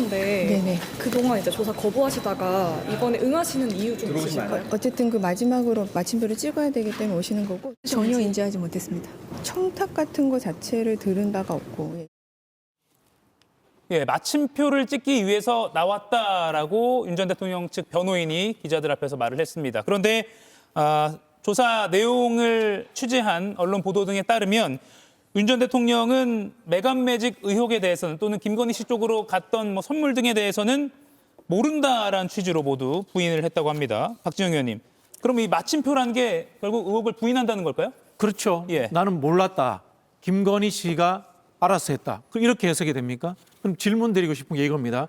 하셨는데 네네. 그동안 이제 조사 거부하시다가 이번에 응하시는 이유 좀 있으실까요? 어쨌든 그 마지막으로 마침표를 찍어야 되기 때문에 오시는 거고 전혀 인지하지 못했습니다. 청탁 같은 거 자체를 들은 바가 없고. 예. 예, 마침표를 찍기 위해서 나왔다라고 윤 전 대통령 측 변호인이 기자들 앞에서 말을 했습니다. 그런데 조사 내용을 취재한 언론 보도 등에 따르면 윤 전 대통령은 매각매직 의혹에 대해서는 또는 김건희 씨 쪽으로 갔던 뭐 선물 등에 대해서는 모른다라는 취지로 모두 부인을 했다고 합니다. 박지영 의원님, 그럼 이 마침표라는 게 결국 의혹을 부인한다는 걸까요? 그렇죠. 예. 나는 몰랐다. 김건희 씨가 알아서 했다. 그럼 이렇게 해석이 됩니까? 그럼 질문 드리고 싶은 게 이겁니다.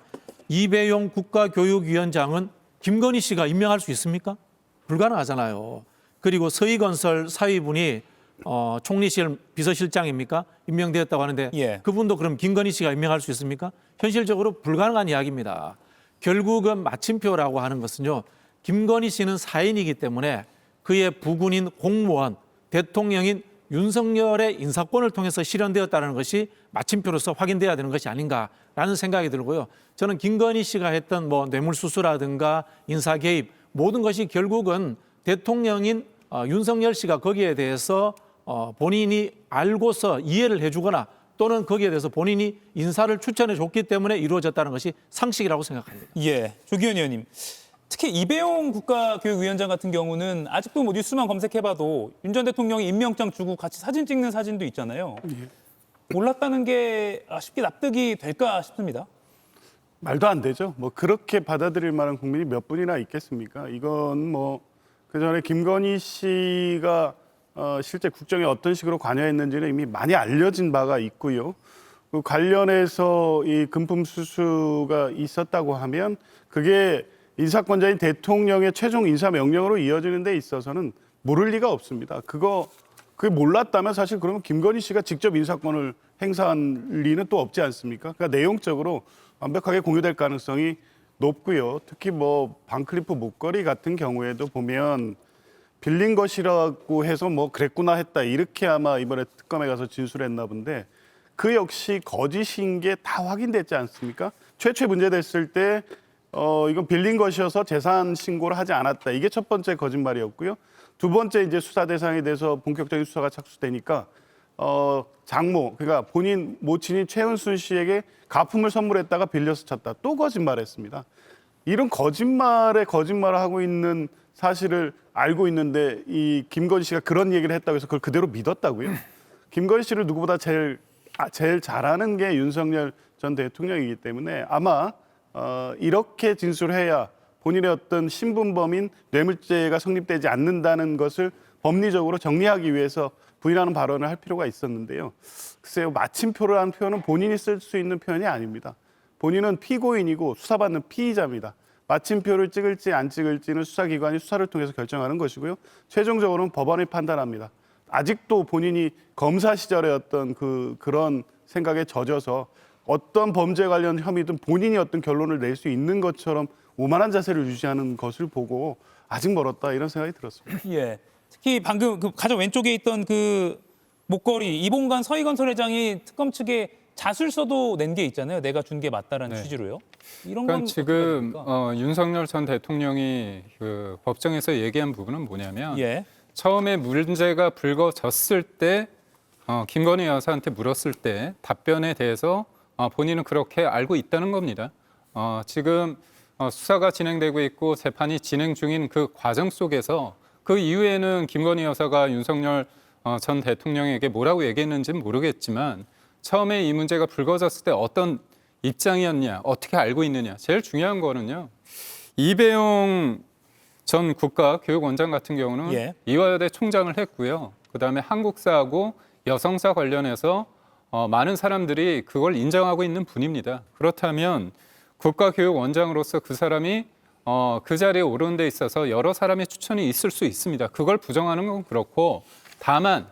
이배용 국가교육위원장은 김건희 씨가 임명할 수 있습니까? 불가능하잖아요. 그리고 서희건설 사위분이 총리실 비서실장입니까? 임명되었다고 하는데 예. 그분도 그럼 김건희 씨가 임명할 수 있습니까? 현실적으로 불가능한 이야기입니다. 결국은 마침표라고 하는 것은요. 김건희 씨는 사인이기 때문에 그의 부군인 공무원, 대통령인 윤석열의 인사권을 통해서 실현되었다는 것이 마침표로서 확인돼야 되는 것이 아닌가라는 생각이 들고요. 저는 김건희 씨가 했던 뭐 뇌물수수라든가 인사 개입 모든 것이 결국은 대통령인 윤석열 씨가 거기에 대해서 본인이 알고서 이해를 해주거나 또는 거기에 대해서 본인이 인사를 추천해 줬기 때문에 이루어졌다는 것이 상식이라고 생각합니다. 예, 조기현 의원님. 특히 이배용 국가교육위원장 같은 경우는 아직도 뭐 뉴스만 검색해봐도 윤 전 대통령이 임명장 주고 같이 사진 찍는 사진도 있잖아요. 몰랐다는 게 쉽게 납득이 될까 싶습니다. 말도 안 되죠. 뭐 그렇게 받아들일 만한 국민이 몇 분이나 있겠습니까? 이건 뭐 그전에 김건희 씨가 실제 국정에 어떤 식으로 관여했는지는 이미 많이 알려진 바가 있고요. 그 관련해서 이 금품 수수가 있었다고 하면 그게 인사권자인 대통령의 최종 인사 명령으로 이어지는 데 있어서는 모를 리가 없습니다. 그게 몰랐다면 사실 그러면 김건희 씨가 직접 인사권을 행사한 리는 또 없지 않습니까? 그러니까 내용적으로 완벽하게 공유될 가능성이 높고요. 특히 뭐 반클리프 목걸이 같은 경우에도 보면 빌린 것이라고 해서 뭐 그랬구나 했다 이렇게 아마 이번에 특검에 가서 진술했나 본데 그 역시 거짓인 게 다 확인됐지 않습니까? 최초에 문제됐을 때 이건 빌린 것이어서 재산 신고를 하지 않았다. 이게 첫 번째 거짓말이었고요. 두 번째 이제 수사 대상이 돼서 본격적인 수사가 착수되니까 장모, 그러니까 본인 모친인 최은순 씨에게 가품을 선물했다가 빌려서 쳤다. 또 거짓말했습니다. 이런 거짓말에 거짓말을 하고 있는 사실을 알고 있는데 이 김건희 씨가 그런 얘기를 했다고 해서 그걸 그대로 믿었다고요. 김건희 씨를 누구보다 제일 잘 아는 게 윤석열 전 대통령이기 때문에 아마 이렇게 진술해야 본인의 어떤 신분범인 뇌물죄가 성립되지 않는다는 것을 법리적으로 정리하기 위해서 부인하는 발언을 할 필요가 있었는데요. 글쎄요, 마침표라는 표현은 본인이 쓸 수 있는 표현이 아닙니다. 본인은 피고인이고 수사받는 피의자입니다. 마침표를 찍을지 안 찍을지는 수사기관이 수사를 통해서 결정하는 것이고요. 최종적으로는 법원이 판단합니다. 아직도 본인이 검사 시절의 어떤 그런 생각에 젖어서 어떤 범죄 관련 혐의든 본인이 어떤 결론을 낼 수 있는 것처럼 오만한 자세를 유지하는 것을 보고 아직 멀었다 이런 생각이 들었습니다. 예. 특히 방금 그 가장 왼쪽에 있던 그 목걸이 이봉관 서희건설 회장이 특검 측에 자술서도 낸 게 있잖아요. 내가 준 게 맞다라는 취지로요. 이런 그러니까 건 지금 어떻게 됩니까? 윤석열 전 대통령이 그 법정에서 얘기한 부분은 뭐냐면 예. 처음에 문제가 불거졌을 때 김건희 여사한테 물었을 때 답변에 대해서 본인은 그렇게 알고 있다는 겁니다. 지금 수사가 진행되고 있고 재판이 진행 중인 그 과정 속에서 그 이후에는 김건희 여사가 윤석열 전 대통령에게 뭐라고 얘기했는지는 모르겠지만 처음에 이 문제가 불거졌을 때 어떤 입장이었냐, 어떻게 알고 있느냐. 제일 중요한 거는요. 이배용 전 국가교육원장 같은 경우는 예. 이화여대 총장을 했고요. 그다음에 한국사하고 여성사 관련해서 많은 사람들이 그걸 인정하고 있는 분입니다. 그렇다면 국가교육원장으로서 그 사람이 그 자리에 오르는 데 있어서 여러 사람의 추천이 있을 수 있습니다. 그걸 부정하는 건 그렇고 다만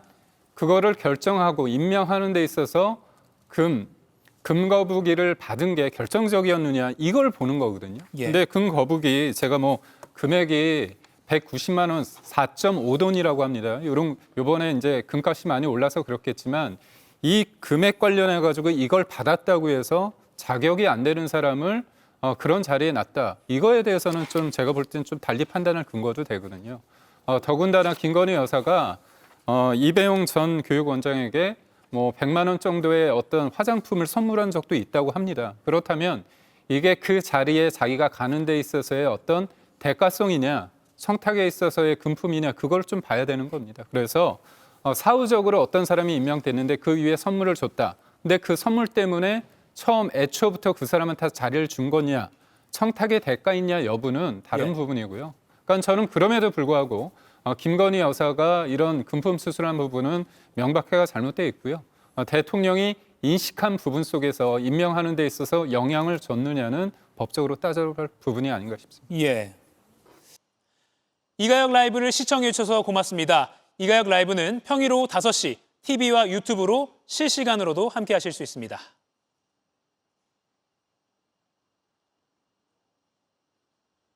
그거를 결정하고 임명하는 데 있어서 금거부기를 받은 게 결정적이었느냐 이걸 보는 거거든요. 예. 근데 금거부기 제가 뭐 금액이 190만 원 4.5돈이라고 합니다. 요번에 이제 금값이 많이 올라서 그렇겠지만 이 금액 관련해 가지고 이걸 받았다고 해서 자격이 안 되는 사람을 그런 자리에 놨다. 이거에 대해서는 좀 제가 볼 때는 좀 달리 판단할 근거도 되거든요. 더군다나 김건희 여사가 이배용 전 교육원장에게 뭐 100만 원 정도의 어떤 화장품을 선물한 적도 있다고 합니다. 그렇다면 이게 그 자리에 자기가 가는 데 있어서의 어떤 대가성이냐, 청탁에 있어서의 금품이냐, 그걸 좀 봐야 되는 겁니다. 그래서 사후적으로 어떤 사람이 임명됐는데 그 위에 선물을 줬다. 근데 그 선물 때문에 처음 애초부터 그 사람한테 자리를 준 거냐, 청탁의 대가 있냐 여부는 다른 부분이고요. 그러니까 저는 그럼에도 불구하고 김건희 여사가 이런 금품 수술한 부분은 명백하게 잘못되어 있고요. 대통령이 인식한 부분 속에서 임명하는 데 있어서 영향을 줬느냐는 법적으로 따져볼 부분이 아닌가 싶습니다. 예. 이가혁 라이브를 시청해 주셔서 고맙습니다. 이가혁 라이브는 평일 오후 5시 TV와 유튜브로 실시간으로도 함께 하실 수 있습니다.